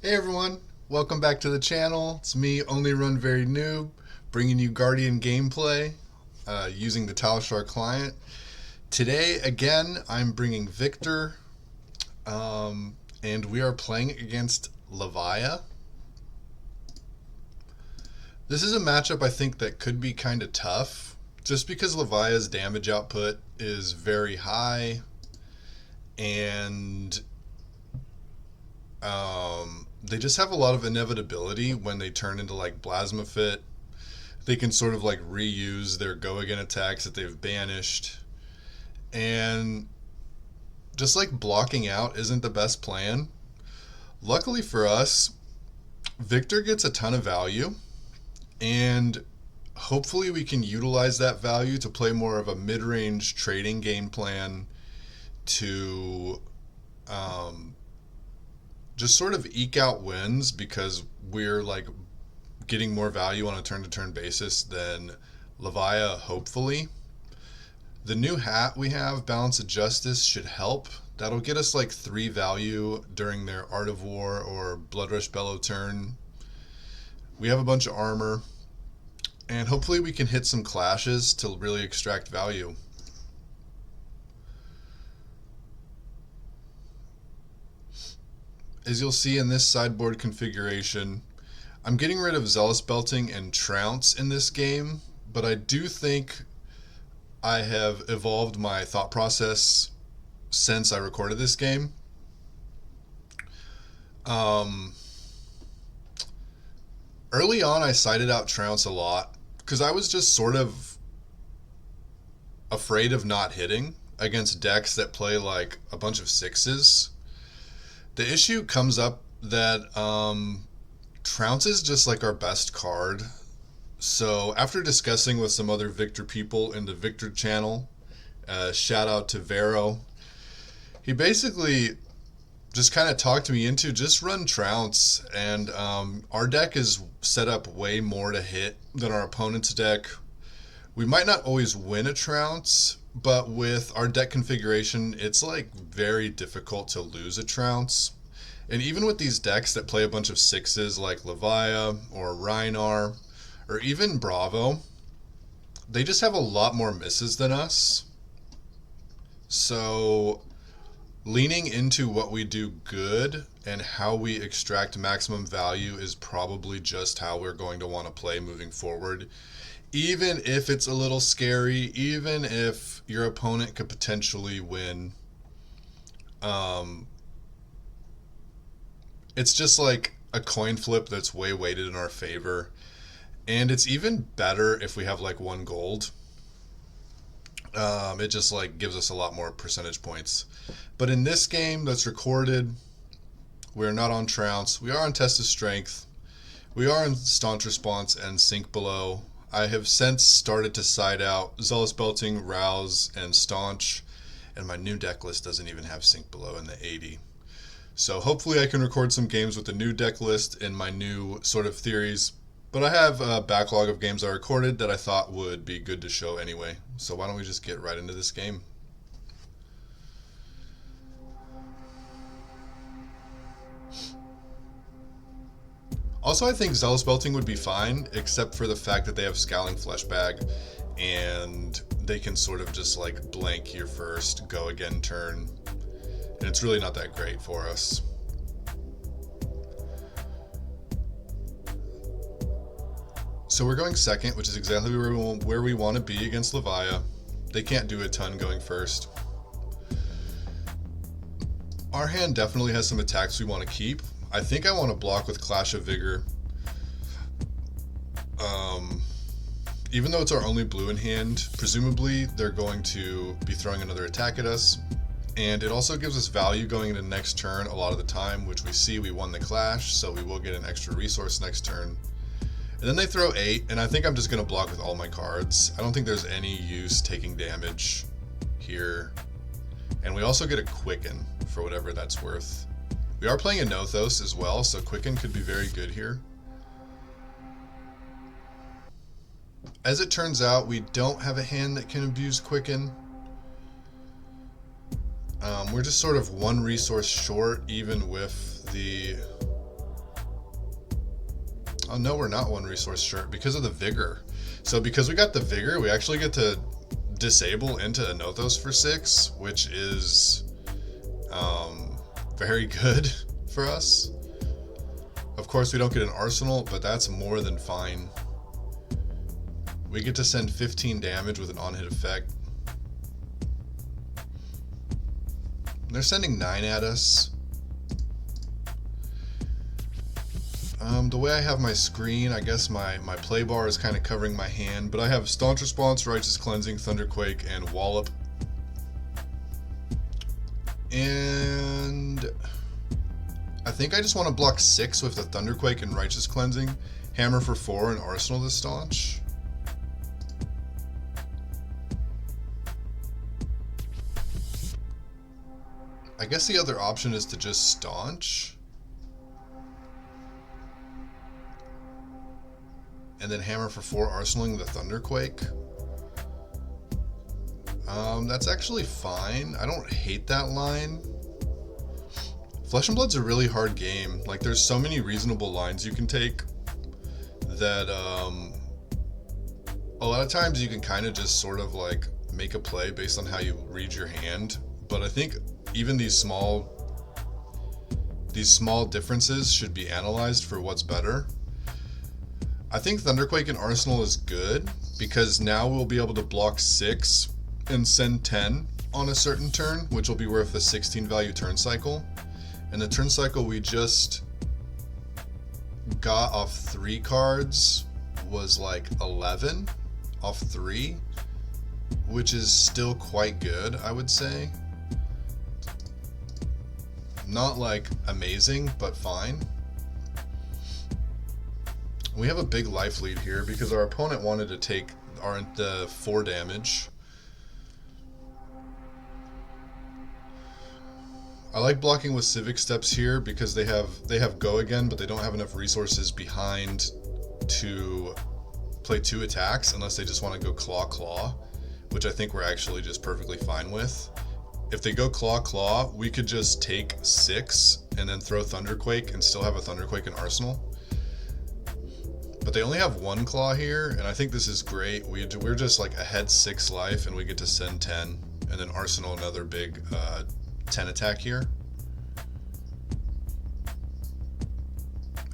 Hey everyone, welcome back to the channel. It's me, Only Run Very Noob, bringing you Guardian gameplay using the Talishar client. Today, again, I'm bringing Victor, and we are playing against Levia. This is a matchup I think that could be kind of tough, just because Levia's damage output is very high, and they just have a lot of inevitability when they turn into like Plasma Fit. They can sort of like reuse their go again attacks that they've banished. And just like blocking out isn't the best plan. Luckily for us, Victor gets a ton of value, and hopefully we can utilize that value to play more of a mid range trading game plan to just sort of eke out wins because we're like getting more value on a turn to turn basis than Levia, hopefully. The new hat we have, Balance of Justice, should help. That'll get us like 3 value during their Art of War or Blood Rush Bellow turn. We have a bunch of armor, and hopefully we can hit some clashes to really extract value. As you'll see in this sideboard configuration, I'm getting rid of Zealous Belting and Trounce in this game, but I do think I have evolved my thought process since I recorded this game. Early on, I cited out Trounce a lot because I was just sort of afraid of not hitting against decks that play like a bunch of sixes. The issue comes up that Trounce is just like our best card. So after discussing with some other Victor people in the Victor channel, shout out to Vero, he basically just kind of talked me into just run Trounce, and our deck is set up way more to hit than our opponent's deck. We might not always win a Trounce, but with our deck configuration, it's like very difficult to lose a Trounce. And even with these decks that play a bunch of sixes like Levia or Rhinar or even Bravo, they just have a lot more misses than us. So leaning into what we do good and how we extract maximum value is probably just how we're going to want to play moving forward. Even if it's a little scary, even if your opponent could potentially win, it's just like a coin flip that's way weighted in our favor. And it's even better if we have like 1 gold. It just like gives us a lot more percentage points. But in this game that's recorded, we're not on Trounce. We are on Test of Strength. We are in Staunch Response and Sink Below. I have since started to side out Zealous Belting, Rouse, and Staunch, and my new deck list doesn't even have Sink Below in the 80. So hopefully I can record some games with the new deck list and my new sort of theories, but I have a backlog of games I recorded that I thought would be good to show anyway. So why don't we just get right into this game? Also, I think Zealous Belting would be fine, except for the fact that they have Scowling Fleshbag, and they can sort of just like blank your first go again turn, and it's really not that great for us. So we're going second, which is exactly where we want to be against Levia. They can't do a ton going first. Our hand definitely has some attacks we want to keep. I think I want to block with Clash of Vigor. Even though it's our only blue in hand, presumably they're going to be throwing another attack at us. And it also gives us value going into next turn a lot of the time, which we see we won the Clash, so we will get an extra resource next turn. And then they throw 8, and I think I'm just going to block with all my cards. I don't think there's any use taking damage here. And we also get a Quicken for whatever that's worth. We are playing a Nothos as well, so Quicken could be very good here. As it turns out, we don't have a hand that can abuse Quicken. We're just sort of 1 resource short, even with the Oh no, we're not one resource short because of the vigor. So because we got the vigor, we actually get to disable into Anothos for 6, which is very good for us. Of course, we don't get an arsenal, but that's more than fine. We get to send 15 damage with an on-hit effect. They're sending 9 at us. The way I have my screen, I guess my play bar is kind of covering my hand, but I have Staunch Response, Righteous Cleansing, Thunderquake, and Wallop. And I think I just want to block 6 with the Thunderquake and Righteous Cleansing, Hammer for 4, and Arsenal the Staunch. I guess the other option is to just Staunch. And then Hammer for 4, arsenaling the Thunderquake. That's actually fine. I don't hate that line. Flesh and Blood's a really hard game. Like, there's so many reasonable lines you can take that a lot of times you can kind of just sort of like make a play based on how you read your hand. But I think even these small differences should be analyzed for what's better. I think Thunderquake and Arsenal is good because now we'll be able to block 6 and send 10 on a certain turn, which will be worth the 16 value turn cycle. And the turn cycle we just got off 3 cards was like 11 off 3, which is still quite good, I would say. Not like amazing, but fine. We have a big life lead here because our opponent wanted to take the 4 damage. I like blocking with Civic Steps here because they have Go Again, but they don't have enough resources behind to play 2 attacks unless they just want to go Claw, which I think we're actually just perfectly fine with. If they go Claw, we could just take 6 and then throw Thunderquake and still have a Thunderquake in Arsenal. But they only have 1 Claw here, and I think this is great. We're just like ahead 6 life, and we get to send 10, and then Arsenal another big 10 attack here.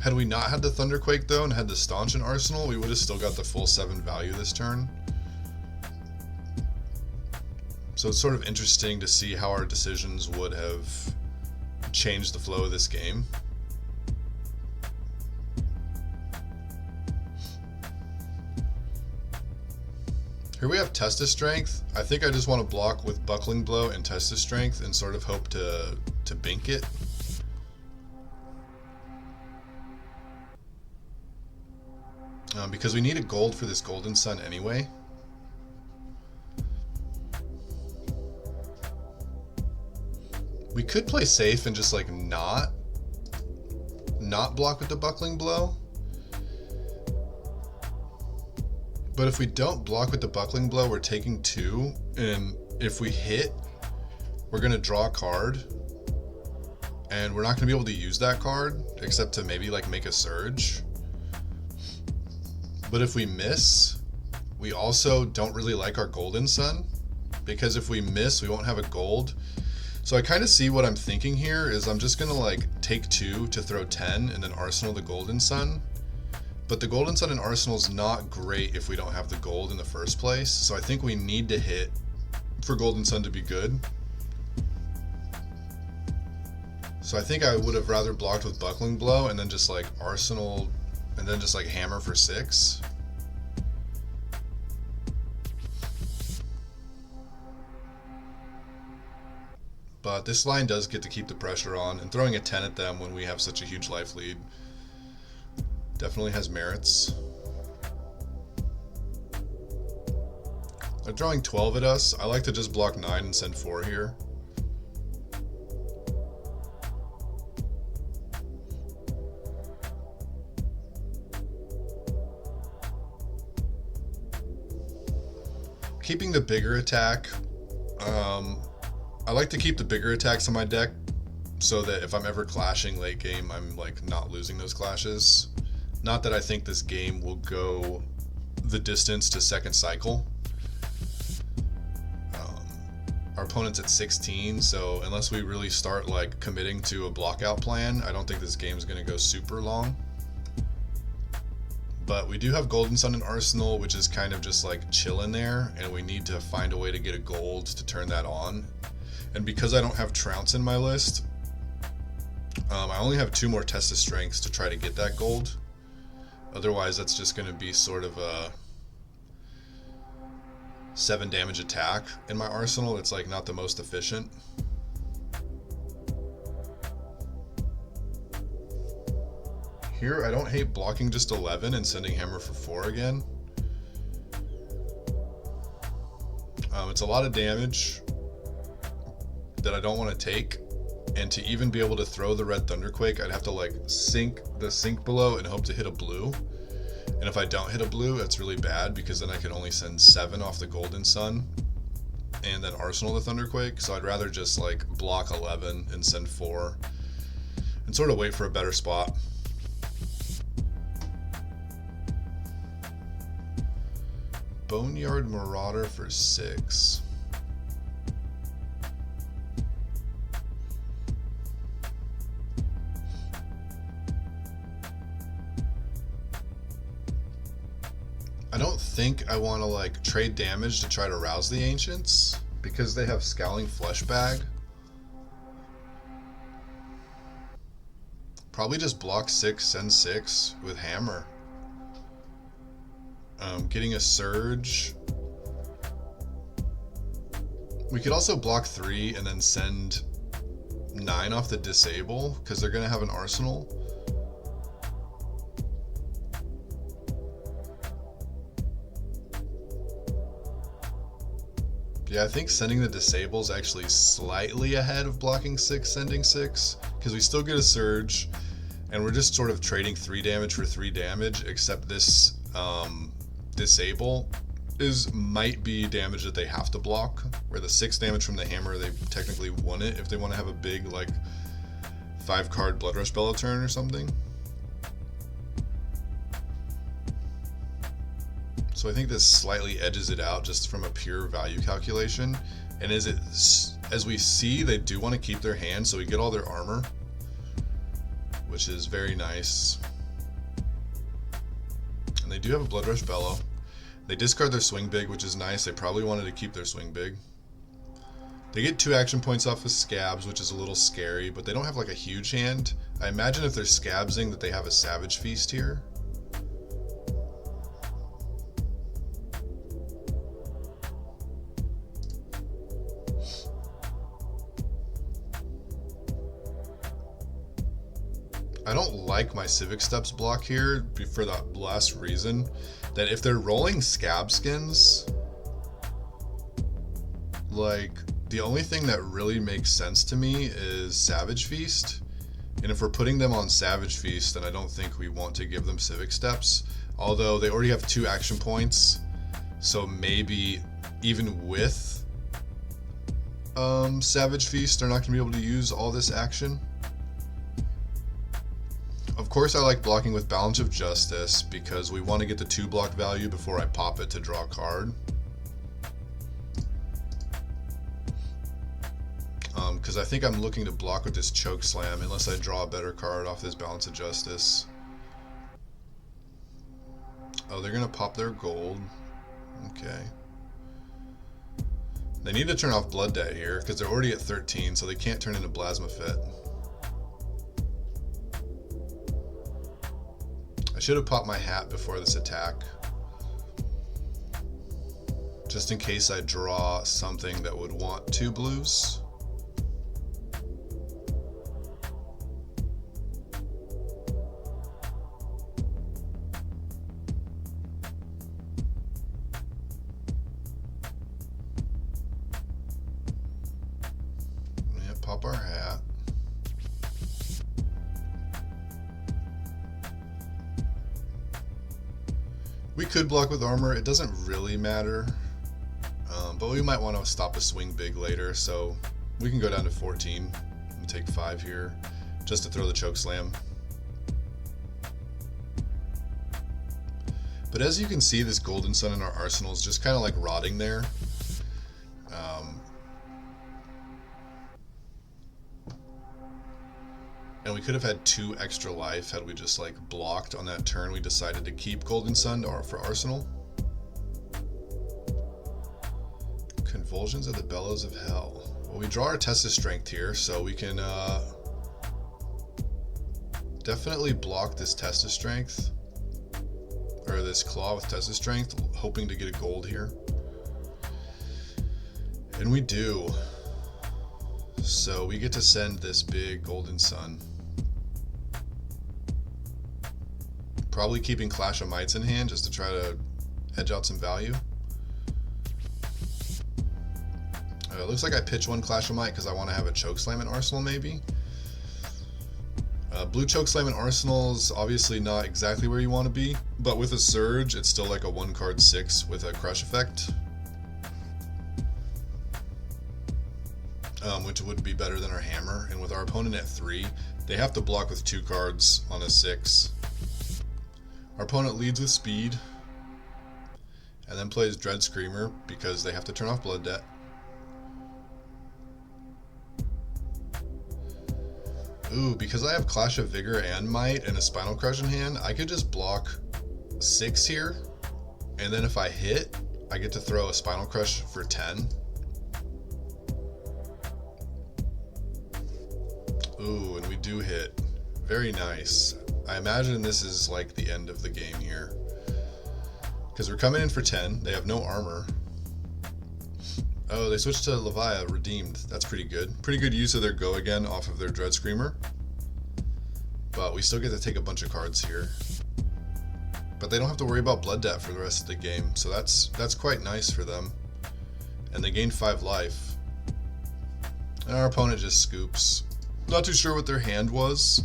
Had we not had the Thunderquake though, and had the Staunch in Arsenal, we would have still got the full 7 value this turn. So it's sort of interesting to see how our decisions would have changed the flow of this game. Here we have Testa Strength. I think I just want to block with Buckling Blow and Testa Strength and sort of hope to bink it. Because we need a gold for this Golden Sun anyway. We could play safe and just like not block with the Buckling Blow. But if we don't block with the Buckling Blow, we're taking 2, and if we hit, we're going to draw a card, and we're not going to be able to use that card, except to maybe like make a Surge. But if we miss, we also don't really like our Golden Sun, because if we miss, we won't have a gold. So I kind of see what I'm thinking here is I'm just going to like take 2 to throw 10, and then Arsenal the Golden Sun. But the Golden Sun in Arsenal is not great if we don't have the gold in the first place. So I think we need to hit for Golden Sun to be good. So I think I would have rather blocked with Buckling Blow and then just like Arsenal and then just like Hammer for 6. But this line does get to keep the pressure on, and throwing a 10 at them when we have such a huge life lead definitely has merits. They're drawing 12 at us. I like to just block 9 and send 4 here. Keeping the bigger attack. I like to keep the bigger attacks on my deck so that if I'm ever clashing late game, I'm like not losing those clashes. Not that I think this game will go the distance to second cycle. Our opponent's at 16, so unless we really start like committing to a blockout plan, I don't think this game is going to go super long. But we do have Golden Sun and Arsenal, which is kind of just like chilling there, and we need to find a way to get a gold to turn that on. And because I don't have Trounce in my list, I only have 2 more Test of Strengths to try to get that gold. Otherwise, that's just going to be sort of a 7 damage attack in my arsenal. It's like not the most efficient. Here, I don't hate blocking just 11 and sending Hammer for 4 again. It's a lot of damage that I don't want to take, and to even be able to throw the red Thunderquake, I'd have to like sink the sink below and hope to hit a blue. And if I don't hit a blue, that's really bad, because then I can only send 7 off the Golden Sun and then Arsenal the Thunderquake. So I'd rather just like block 11 and send 4 and sort of wait for a better spot. Boneyard Marauder for 6. I don't think I want to like trade damage to try to rouse the Ancients, because they have Scowling Flesh Bag. Probably just block 6, send 6 with Hammer. Getting a Surge. We could also block 3 and then send 9 off the Disable, because they're going to have an Arsenal. Yeah, I think sending the Disable is actually slightly ahead of blocking 6, sending 6, because we still get a Surge, and we're just sort of trading 3 damage for 3 damage, except this Disable might be damage that they have to block, where the 6 damage from the Hammer, they technically won it if they want to have a big like 5-card Blood Rush Bella turn or something. So I think this slightly edges it out just from a pure value calculation. And as we see, they do want to keep their hand, so we get all their armor, which is very nice. And they do have a Blood Rush Bellow. They discard their Swing Big, which is nice. They probably wanted to keep their Swing Big. They get 2 action points off of Scabs, which is a little scary, but they don't have like a huge hand. I imagine if they're Scabsing that they have a Savage Feast here. I don't like my Civic Steps block here for the last reason, that if they're rolling Scab Skins, like the only thing that really makes sense to me is Savage Feast. And if we're putting them on Savage Feast, then I don't think we want to give them Civic Steps. Although they already have 2 action points, so maybe even with Savage Feast, they're not going to be able to use all this action. Of course, I like blocking with Balance of Justice because we want to get the 2 block value before I pop it to draw a card. Because I think I'm looking to block with this Choke Slam unless I draw a better card off this Balance of Justice. Oh, they're going to pop their gold. Okay. They need to turn off Blood Debt here because they're already at 13, so they can't turn into Plasma Fit. I should have popped my hat before this attack, just in case I draw something that would want 2 blues. Yeah, pop our hat. We could block with armor, it doesn't really matter, but we might want to stop a Swing Big later, so we can go down to 14 and take 5 here, just to throw the Choke Slam. But as you can see, this Golden Sun in our arsenal is just kind of like rotting there. And we could have had 2 extra life had we just like blocked on that turn we decided to keep Golden Sun for Arsenal. Convulsions of the Bellows of Hell. Well, we draw our Test of Strength here, so we can definitely block this Test of Strength. Or this Claw with Test of Strength, hoping to get a gold here. And we do. So we get to send this big Golden Sun. Probably keeping Clash of Mights in hand just to try to edge out some value. It looks like I pitch 1 Clash of Might because I want to have a Chokeslam in Arsenal maybe. Blue Chokeslam in Arsenal is obviously not exactly where you want to be, but with a Surge it's still like a 1-card 6 with a Crush effect. Which would be better than our Hammer, and with our opponent at 3, they have to block with 2 cards on a 6. Our opponent leads with Speed, and then plays Dread Screamer because they have to turn off Blood Debt. Ooh, because I have Clash of Vigor and Might and a Spinal Crush in hand, I could just block 6 here, and then if I hit, I get to throw a Spinal Crush for 10. Ooh, and we do hit. Very nice. I imagine this is like the end of the game here. Because we're coming in for 10. They have no armor. Oh, they switched to Levia, redeemed. That's pretty good. Pretty good use of their Go Again off of their Dread Screamer. But we still get to take a bunch of cards here. But they don't have to worry about Blood Debt for the rest of the game. So that's quite nice for them. And they gain 5 life. And our opponent just scoops. Not too sure what their hand was,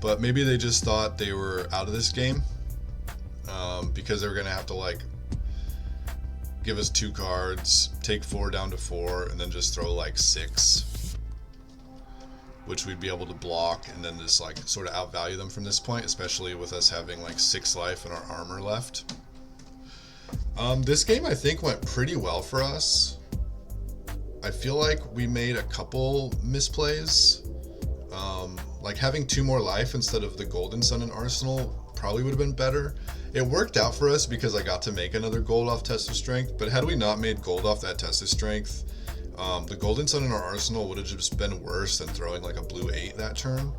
but maybe they just thought they were out of this game because they were going to have to like give us 2 cards, take 4 down to 4, and then just throw like 6, which we'd be able to block and then just like sort of outvalue them from this point, especially with us having like 6 life and our armor left. This game I think went pretty well for us. I feel like we made a couple misplays. Like having 2 more life instead of the Golden Sun in Arsenal probably would have been better. It worked out for us because I got to make another gold off Test of Strength, but had we not made gold off that Test of Strength, the Golden Sun in our arsenal would have just been worse than throwing like a blue 8 that turn.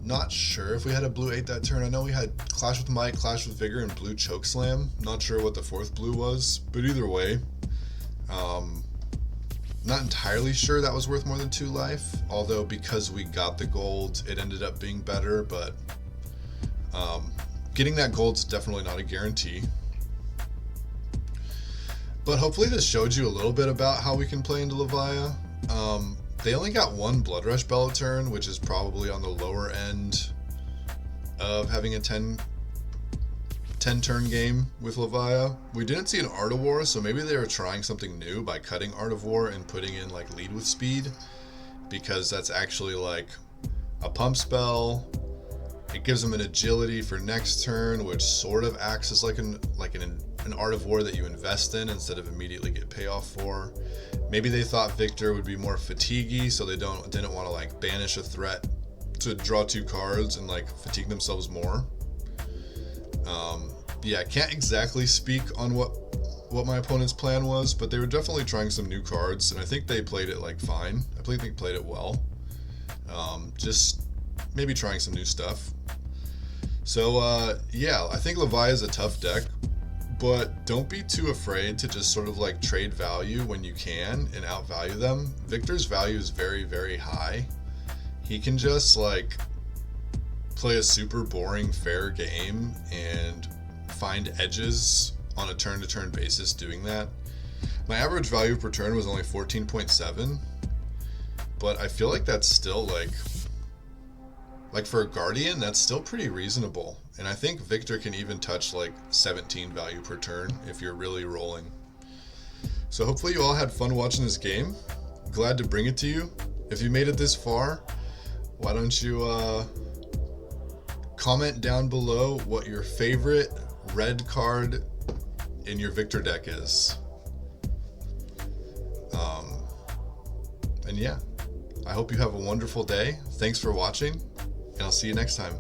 Not sure if we had a blue 8 that turn. I know we had Clash with Might, Clash with Vigor, and blue Chokeslam. Not sure what the 4th blue was, but either way, not entirely sure that was worth more than 2 life, although because we got the gold, it ended up being better, but getting that gold's definitely not a guarantee. But hopefully this showed you a little bit about how we can play into Levia. They only got 1 Blood Rush Bell a turn, which is probably on the lower end of having a 10 turn game with Levia. We didn't see an Art of War, so maybe they were trying something new by cutting Art of War and putting in like Lead with Speed, because that's actually like a pump spell. It gives them an agility for next turn, which sort of acts as like an Art of War that you invest in instead of immediately get payoff for. Maybe they thought Victor would be more fatiguey, so they didn't want to like banish a threat to draw 2 cards and like fatigue themselves more. Yeah, I can't exactly speak on what my opponent's plan was, but they were definitely trying some new cards, and I think they played it like fine. I think they played it well. Just maybe trying some new stuff. So yeah, I think Levia is a tough deck, but don't be too afraid to just sort of like trade value when you can and outvalue them. Victor's value is very, very high. He can just like play a super boring fair game and find edges on a turn-to-turn basis doing that. My average value per turn was only 14.7, but I feel like that's still like for a Guardian, that's still pretty reasonable. And I think Victor can even touch like 17 value per turn if you're really rolling. So hopefully you all had fun watching this game. Glad to bring it to you. If you made it this far, why don't you comment down below what your favorite red card in your Victor deck is. And yeah, I hope you have a wonderful day. Thanks for watching, and I'll see you next time.